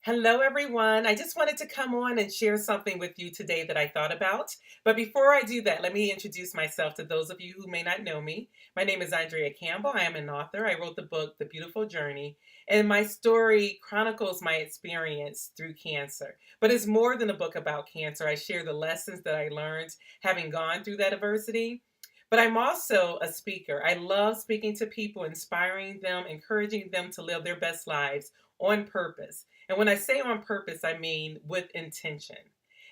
Hello, everyone. I just wanted to come on and share something with you today that I thought about. But before I do that, let me introduce myself to those of you who may not know me. My name is Andrea Campbell. I am an author. I wrote the book, The Beautiful Journey, and my story chronicles my experience through cancer. But it's more than a book about cancer. I share the lessons that I learned having gone through that adversity. But I'm also a speaker. I love speaking to people, inspiring them, encouraging them to live their best lives on purpose. And when I say on purpose, I mean with intention.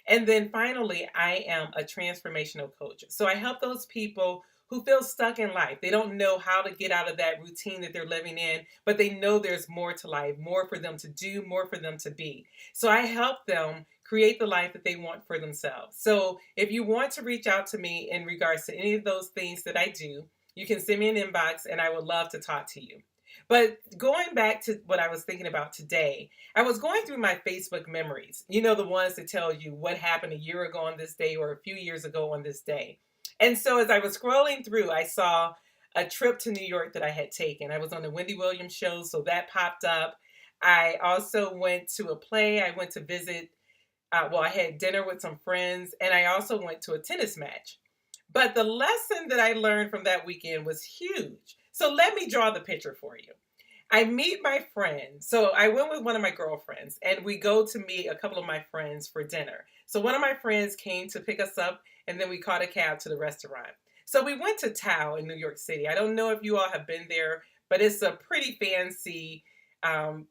And then finally, I am a transformational coach. So I help those people who feel stuck in life. They don't know how to get out of that routine that they're living in, but they know there's more to life, more for them to do, more for them to be. So I help them create the life that they want for themselves. So if you want to reach out to me in regards to any of those things that I do, you can send me an inbox and I would love to talk to you. But going back to what I was thinking about today, I was going through my Facebook memories, the ones that tell you what happened a year ago on this day or a few years ago on this day. And so as I was scrolling through, I saw a trip to New York that I had taken. I was on the Wendy Williams show, so that popped up. I also went to a play. I went to visit, I had dinner with some friends, and I also went to a tennis match. But the lesson that I learned from that weekend was huge. So let me draw the picture for you. I meet my friend. So I went with one of my girlfriends and we go to meet a couple of my friends for dinner. So one of my friends came to pick us up and then we caught a cab to the restaurant. So we went to Tao in New York City. I don't know if you all have been there, but it's a pretty fancy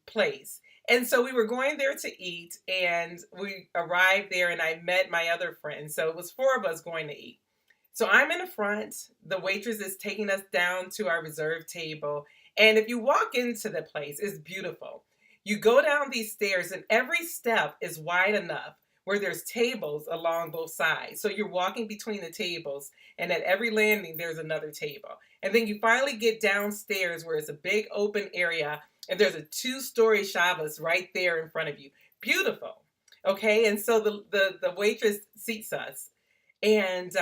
place. And so we were going there to eat and we arrived there and I met my other friend. So it was four of us going to eat. So I'm in the front. The waitress is taking us down to our reserved table. And if you walk into the place, it's beautiful. You go down these stairs, and every step is wide enough where there's tables along both sides. So you're walking between the tables, and at every landing, there's another table. And then you finally get downstairs where it's a big open area, and there's a two-story Shavas right there in front of you. Beautiful. Okay, and so the waitress seats us and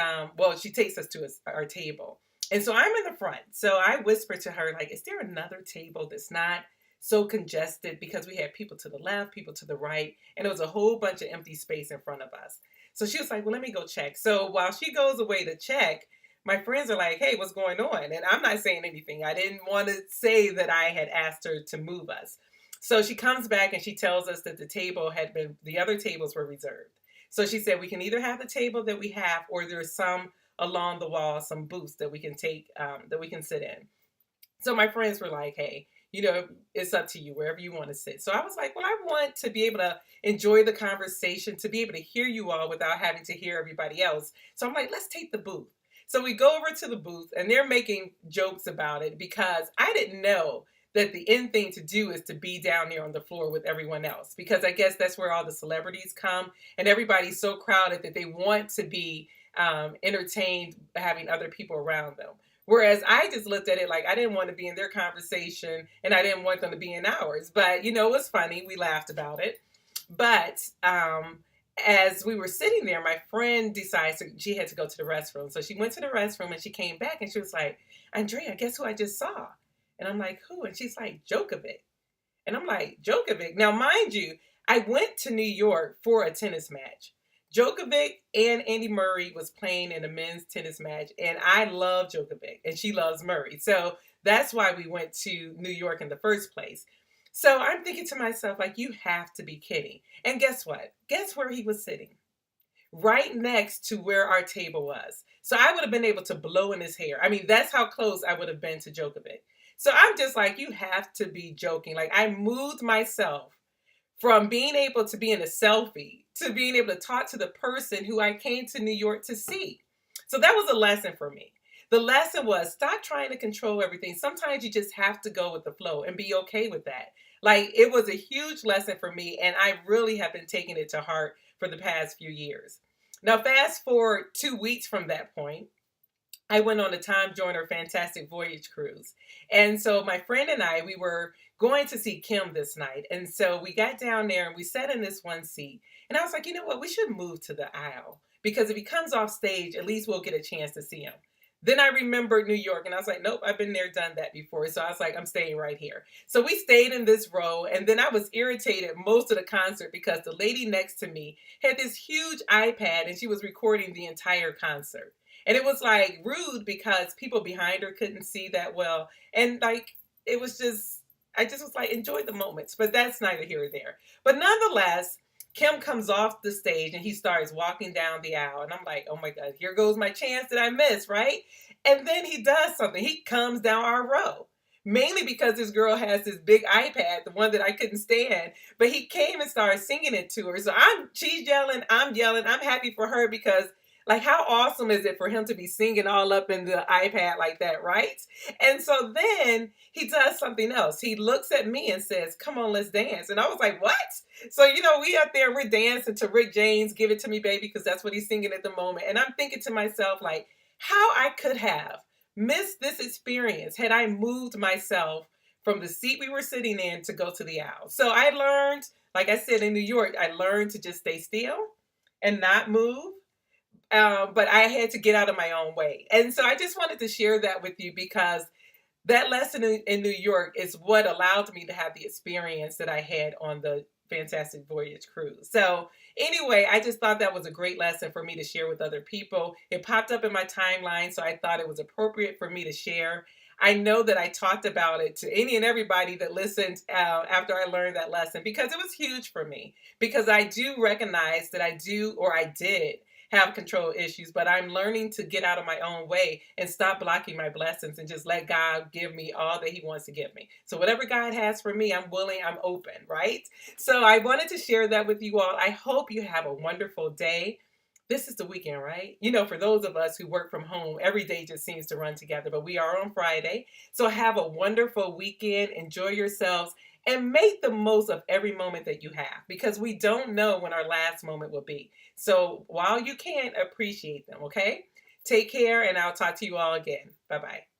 she takes us to our table. And so I'm in the front. So I whisper to her, like, is there another table that's not so congested? Because we had people to the left, people to the right, and there was a whole bunch of empty space in front of us. So she was like, well, let me go check. So while she goes away to check, my friends are like, hey, what's going on? And I'm not saying anything. I didn't want to say that I had asked her to move us. So she comes back and she tells us that the other tables were reserved. So she said, we can either have the table that we have, or there's some along the wall, some booths that we can take, that we can sit in. So my friends were like, hey, it's up to you, wherever you want to sit. So I was like, well, I want to be able to enjoy the conversation, to be able to hear you all without having to hear everybody else. So I'm like, let's take the booth. So we go over to the booth and they're making jokes about it because I didn't know that the end thing to do is to be down there on the floor with everyone else, because I guess that's where all the celebrities come and everybody's so crowded that they want to be entertained having other people around them. Whereas I just looked at it like I didn't want to be in their conversation and I didn't want them to be in ours. But, it was funny. We laughed about it. But as we were sitting there, my friend she had to go to the restroom. So she went to the restroom and she came back and she was like, Andrea, guess who I just saw? And I'm like, who? And she's like, Djokovic. And I'm like, Djokovic. Now, mind you, I went to New York for a tennis match. Djokovic and Andy Murray was playing in a men's tennis match, and I love Djokovic, and she loves Murray. So that's why we went to New York in the first place. So I'm thinking to myself, like, you have to be kidding. And guess what? Guess where he was sitting? Right next to where our table was. So I would have been able to blow in his hair. I mean, that's how close I would have been to Djokovic. So I'm just like, you have to be joking. Like, I moved myself from being able to be in a selfie to being able to talk to the person who I came to New York to see. So that was a lesson for me. The lesson was stop trying to control everything. Sometimes you just have to go with the flow and be okay with that. Like, it was a huge lesson for me, and I really have been taking it to heart for the past few years. Now, fast forward 2 weeks from that point, I went on a Tom Joyner Fantastic Voyage cruise. And so my friend and I, we were going to see Kim this night. And so we got down there and we sat in this one seat. And I was like, you know what? We should move to the aisle because if he comes off stage, at least we'll get a chance to see him. Then I remembered New York and I was like, nope, I've been there, done that before. So I was like, I'm staying right here. So we stayed in this row. And then I was irritated most of the concert because the lady next to me had this huge iPad and she was recording the entire concert. And it was like rude because people behind her couldn't see that well. And like, it was just, I just was like, enjoy the moments. But that's neither here or there. But nonetheless, Kim comes off the stage and he starts walking down the aisle. And I'm like, oh my God, here goes my chance that I missed, right? And then he does something. He comes down our row. Mainly because this girl has this big iPad, the one that I couldn't stand. But he came and started singing it to her. So she's yelling, I'm yelling. I'm happy for her because like how awesome is it for him to be singing all up in the iPad like that, right? And so then he does something else. He looks at me and says, come on, let's dance. And I was like, what? So, we up there, we're dancing to Rick James, Give It To Me, Baby, because that's what he's singing at the moment. And I'm thinking to myself, like, how I could have missed this experience had I moved myself from the seat we were sitting in to go to the aisle. So I learned, like I said in New York, I learned to just stay still and not move. But I had to get out of my own way. And so I just wanted to share that with you because that lesson in New York is what allowed me to have the experience that I had on the Fantastic Voyage cruise. So anyway, I just thought that was a great lesson for me to share with other people. It popped up in my timeline, so I thought it was appropriate for me to share. I know that I talked about it to any and everybody that listened after I learned that lesson because it was huge for me. Because I do recognize that I did have control issues, but I'm learning to get out of my own way and stop blocking my blessings and just let God give me all that He wants to give me. So whatever God has for me, I'm willing, I'm open, right? So I wanted to share that with you all. I hope you have a wonderful day. This is the weekend, right? For those of us who work from home, every day just seems to run together, but we are on Friday. So have a wonderful weekend. Enjoy yourselves and make the most of every moment that you have because we don't know when our last moment will be. So while you can, appreciate them, okay? Take care, and I'll talk to you all again. Bye-bye.